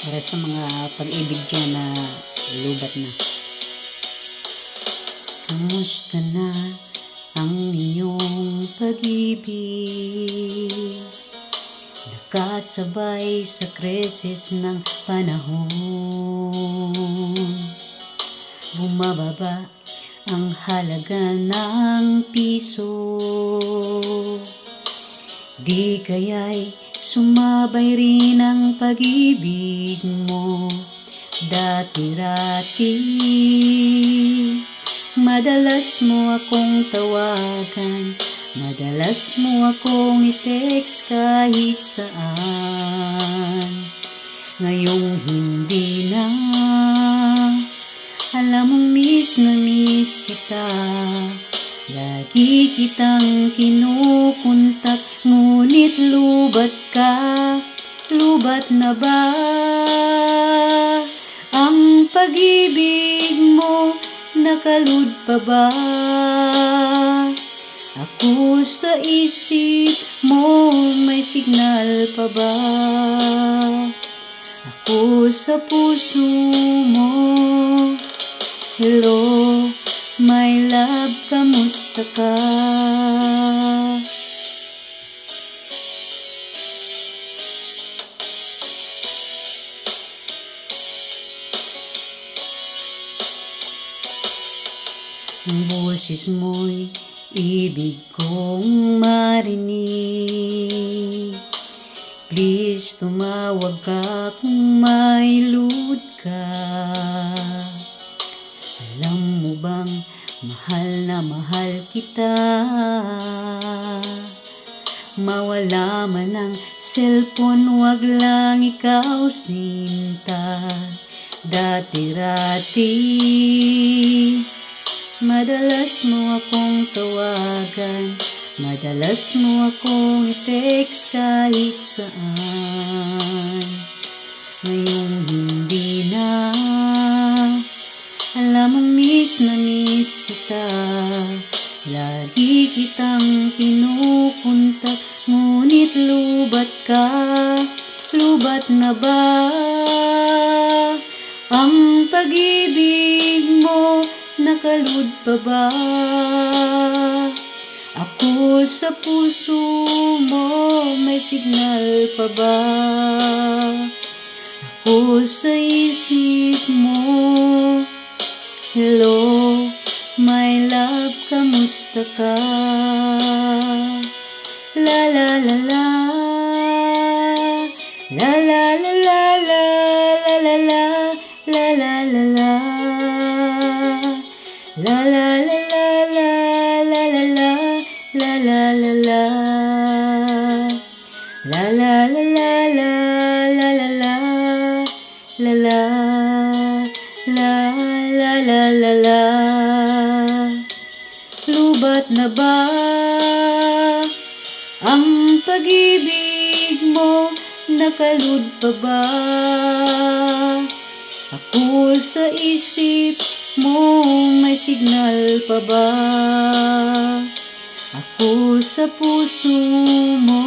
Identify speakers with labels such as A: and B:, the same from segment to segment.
A: para sa mga pag-ibig dyan na lubat na. Kamusta na ang iyong pag-ibig? Nakasabay sa krisis ng panahon. Bumababa ang halaga ng piso. Di kaya'y sumabay rin ang pag-ibig mo dati-rati. Madalas mo akong tawagan, madalas mo akong i-text kahit saan. Ngayong hindi na, alam mong miss na miss kita. Lagi kitang kinukontak, ngunit lubat ka. Lubat na ba ang pag-ibig mo? Nakalud pa ba ako sa isip mo? May signal pa ba ako sa puso mo? Hello, my love, kamusta ka? Ang boses mo'y ibig kong marinig. Please, tumawag ka kung may load ka. Alam mo bang mahal na mahal kita? Mawala man ang cellphone, wag lang ikaw sinta. Dati-rati madalas mo akong tawagan, madalas mo akong i-text kahit saan. Ngayong hindi na, alam mong miss na miss kita. Lagi kitang kinukontak, ngunit lubat ka. Lubat na ba ang pag-ibig mo? Nakalud pa ba ako sa puso mo? May signal pa ba ako sa isip mo? Hello, my love, kamusta ka? La la la la, la la la la la, la la la, la la la la, la la la la la, la la la, la la la la, la la la la la, la la la, la la la la la. Lubat na ba ang pag-ibig mo? Nakalud pa ba ako sa isip mo? May signal pa ba ako sa puso mo?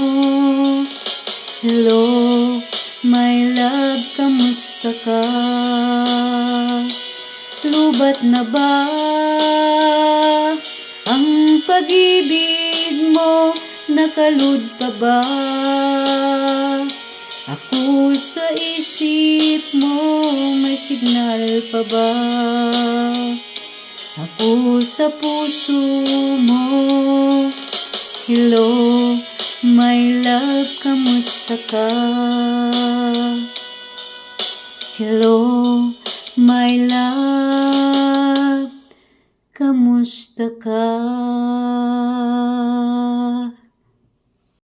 A: Hello, my love, kamusta ka? Lubat na ba ang pag-ibig mo? Nakalud pa ba ako sa isip mo? May signal pa ba ako sa puso mo? Hello, my love, kamusta ka? Hello, my love, kamusta ka?